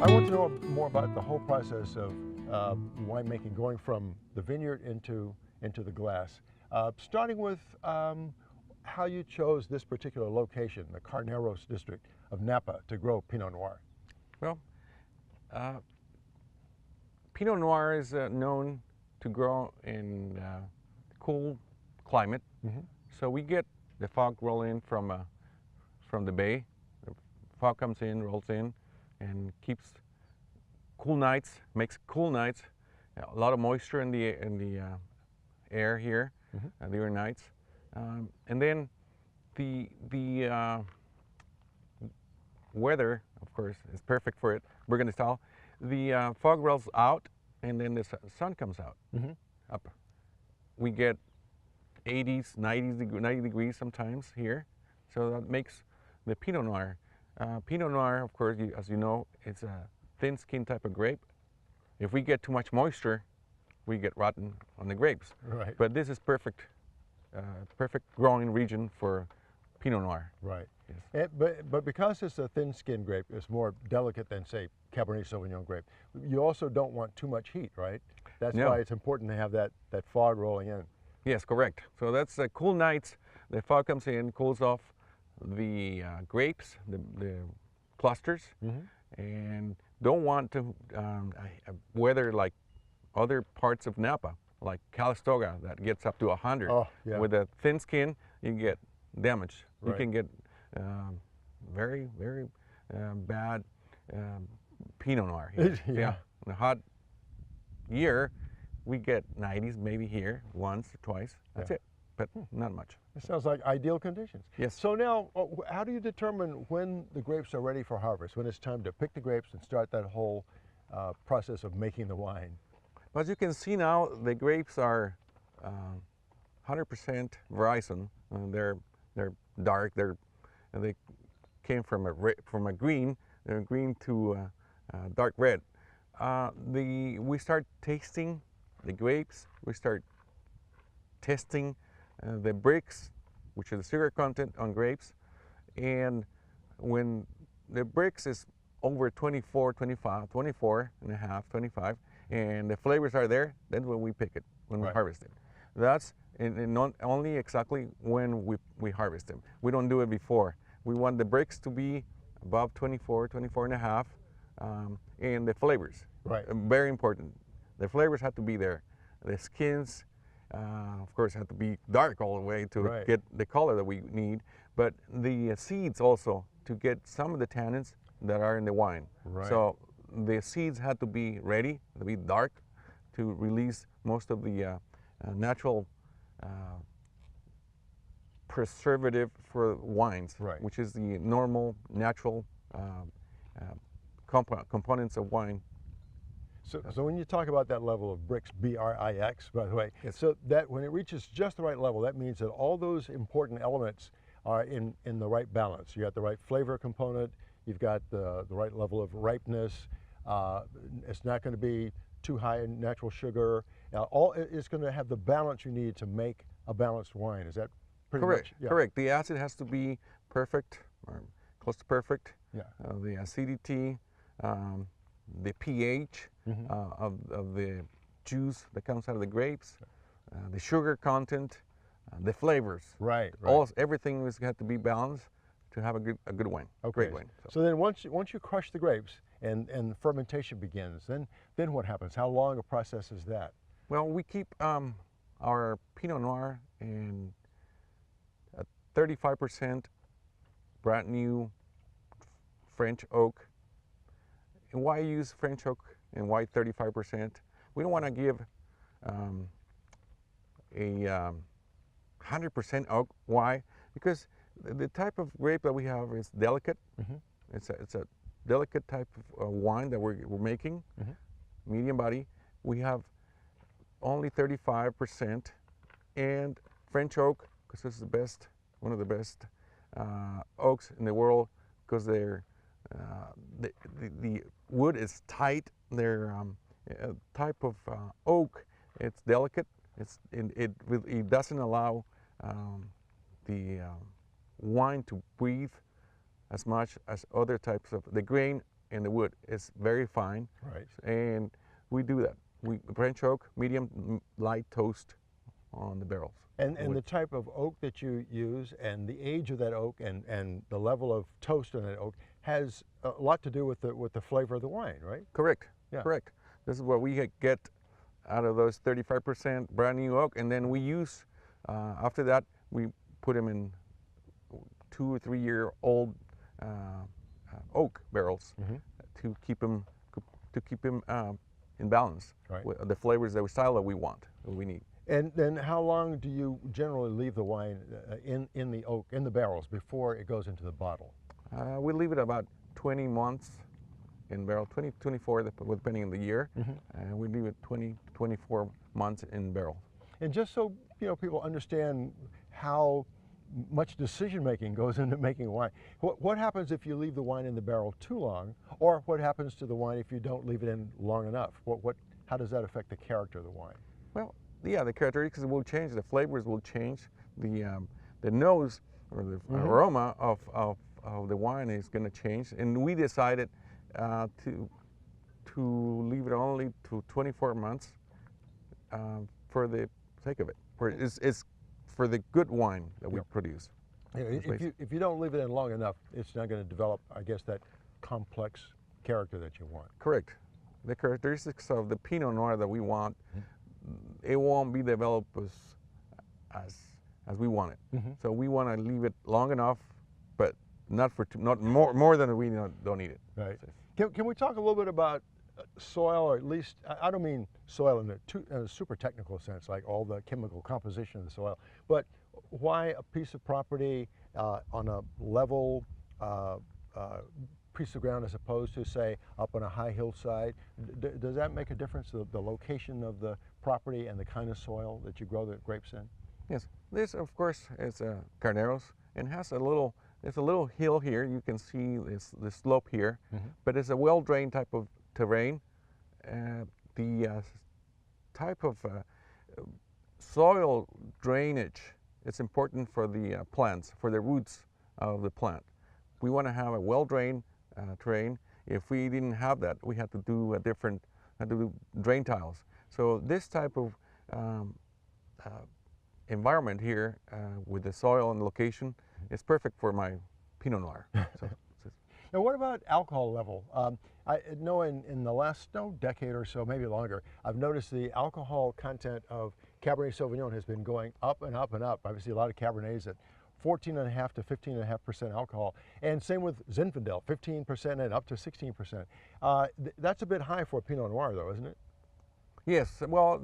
I want to know more about the whole process of winemaking, going from the vineyard into the glass. Starting with how you chose this particular location, the Carneros district of Napa, to grow Pinot Noir. Well, uh, Pinot Noir is known to grow in cool climate. Mm-hmm. So we get the fog roll in from the bay. The fog comes in, rolls in, and keeps cool nights, makes cool nights. A lot of moisture in the air here, Mm-hmm. during nights, and then the weather, of course, is perfect for it. Burgundy style. The fog rolls out, and then the sun comes out. Mm-hmm. Up, we get 80s, 90 degrees sometimes here, so that makes the Pinot Noir. Pinot Noir, of course, as you know, it's a thin skin type of grape. If we get too much moisture, we get rotten on the grapes. Right. But this is perfect, perfect growing region for Pinot Noir. Right. Yes. But because it's a thin-skinned grape, it's more delicate than, say, Cabernet Sauvignon grape. You also don't want too much heat, right? That's No. why it's important to have that fog rolling in. Yes, correct. So that's cool nights. The fog comes in, cools off the grapes, the clusters, Mm-hmm. and don't want to weather like other parts of Napa, like Calistoga, that gets up to 100. Oh, yeah. With a thin skin, you get damage. Right. You can get very, very bad Pinot Noir here. Yeah. In a hot year, we get 90s maybe here once or twice. That's Yeah. it, but not much. It sounds like ideal conditions. Yes. So now, how do you determine when the grapes are ready for harvest, when it's time to pick the grapes and start that whole process of making the wine? As you can see now, the grapes are 100% Verizon. They're dark. They came from a green, green to dark red. We start tasting the grapes. We start testing the bricks, which is the sugar content on grapes, and when the bricks is over 24, 25, 24 and a half, 25, and the flavors are there, then when we pick it, when we Right. harvest it. That's not only exactly when we harvest them. We don't do it before. We want the bricks to be above 24, 24 and a half, and the flavors. Right. Very important. The flavors have to be there. The skins, of course, have to be dark all the way to Right. get the color that we need, but the seeds also to get some of the tannins that are in the wine. Right. So the seeds had to be ready, to be dark, to release most of the natural preservative for wines, Right. which is the normal, natural components of wine. So when you talk about that level of bricks, B-R-I-X, by the way, Yes. so that when it reaches just the right level, that means that all those important elements are in the right balance. You got the right flavor component, you've got the right level of ripeness, it's not going to be too high in natural sugar. It's going to have the balance you need to make a balanced wine. Is that pretty Correct. much? Yeah. Correct. The acid has to be perfect, or close to perfect. Yeah. The acidity, the pH Mhm. of the juice that comes out of the grapes, the sugar content, the flavors. Right. Right. Everything has got to be balanced to have a good wine. Okay. Great wine. So then once you crush the grapes and fermentation begins, then what happens? How long a process is that? Well, we keep our Pinot Noir in 35% brand new French oak. And why use French oak and why 35%? We don't want to give a 100% oak. Why? Because the type of grape that we have is delicate. Mm-hmm. It's a delicate type of wine that we're making, Mhm. medium body. We have only 35%, and French oak, because this is one of the best oaks in the world, because the wood is tight. They're a type of oak. It's delicate. It doesn't allow the wine to breathe as much as other types of the grain and the wood is very fine. Right. And we do that. We French oak, medium, light toast on the barrels. And the type of oak that you use and the age of that oak and the level of toast on that oak has a lot to do with the flavor of the wine, right? Correct. Yeah. Correct. This is what we get out of those 35% brand new oak, and then we use after that we put them in 2 or 3 year old oak barrels to keep them in balance with the flavors, the style that we want, that we need. And then how long do you generally leave the wine in the oak, in the barrels, before it goes into the bottle? We leave it about 20 months in barrel, 20, 24, depending on the year. And we leave it 20, 24 months in barrel. And just so people understand how much decision making goes into making wine, what happens if you leave the wine in the barrel too long, or what happens to the wine if you don't leave it in long enough? How does that affect the character of the wine? Well, yeah, the characteristics will change, the flavors will change, the nose or the aroma of the wine is going to change. And we decided to leave it only to 24 months for the sake of it. It's for the good wine that we produce. If you don't leave it in long enough, it's not going to develop, I guess, that complex character that you want. Correct. The characteristics of the Pinot Noir that we want, it won't be developed as we want it. So we want to leave it long enough, but not more than we don't need it. Right. Can we talk a little bit about soil, or at least, I don't mean soil in a super technical sense, like all the chemical composition of the soil, but why a piece of property on a level piece of ground as opposed to, say, up on a high hillside? Does that make a difference, the location of the property and the kind of soil that you grow the grapes in? Yes. This, of course, is Carneros, and has there's a little hill here. You can see the slope here, but it's a well-drained type of terrain. The type of soil drainage is important for the plants, for the roots of the plant. We want to have a well-drained terrain. If we didn't have that, we had to do drain tiles. So this type of environment here with the soil and location is perfect for my Pinot Noir. Now, what about alcohol level? I know in the last decade or so, maybe longer, I've noticed the alcohol content of Cabernet Sauvignon has been going up and up and up. Obviously, a lot of Cabernets at 14.5 to 15.5% alcohol, and same with Zinfandel, 15% and up to 16%. That's a bit high for a Pinot Noir, though, isn't it? Yes. Well,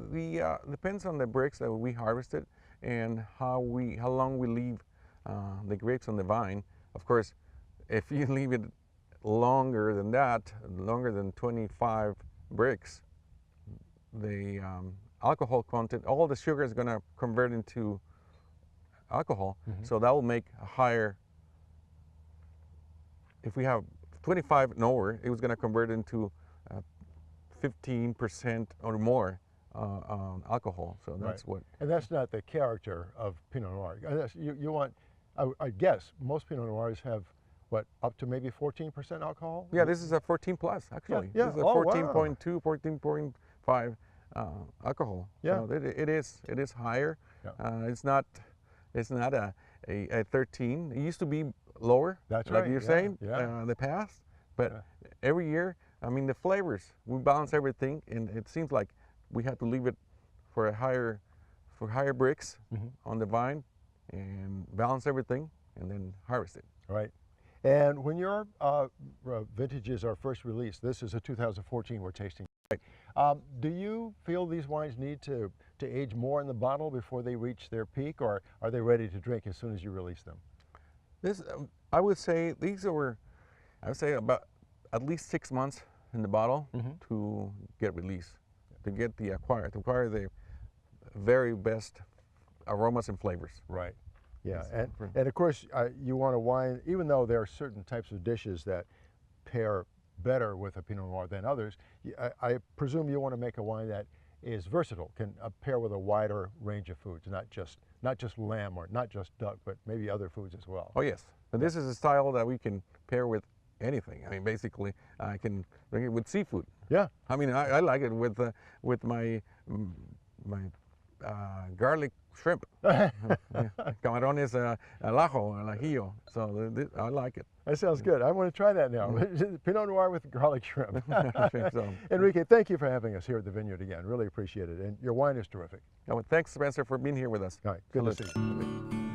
depends on the bricks that we harvested and how long we leave the grapes on the vine. Of course, if you leave it longer than that, longer than 25 bricks, the alcohol content, all the sugar is going to convert into alcohol. So that will make a higher, if we have 25 nowhere, it was going to convert into 15% or more alcohol. So that's what. And that's not the character of Pinot Noir. You want, I guess, most Pinot Noirs have, what, up to maybe 14% alcohol? Yeah, this is a 14 plus, actually. Yeah. This is a 14.2, 14.5 alcohol. Yeah. So it is higher. Yeah. It's not a 13. It used to be lower. That's like right. You're saying, the past. But every year, I mean, the flavors, we balance everything, and it seems like we had to leave it for higher bricks on the vine and balance everything and then harvest it. Right. And when your vintages are first released, this is a 2014 we're tasting. Right. Do you feel these wines need to age more in the bottle before they reach their peak, or are they ready to drink as soon as you release them? This, I would say, I would say about at least 6 months in the bottle to get released, to acquire the very best aromas and flavors. Right. Yeah, and of course you want a wine, even though there are certain types of dishes that pair better with a Pinot Noir than others, I presume you want to make a wine that is versatile, can pair with a wider range of foods, not just lamb or not just duck, but maybe other foods as well. Oh yes, and this is a style that we can pair with anything. I mean, basically, I can drink it with seafood. Yeah. I mean, I like it with my garlic shrimp. Camarones al ajo, al ajillo. So I like it. That sounds good. I want to try that now. Pinot Noir with garlic shrimp. So. Enrique, thank you for having us here at the vineyard again. Really appreciate it. And your wine is terrific. Thanks, Spencer, for being here with us. All right. Good Salud. to see you.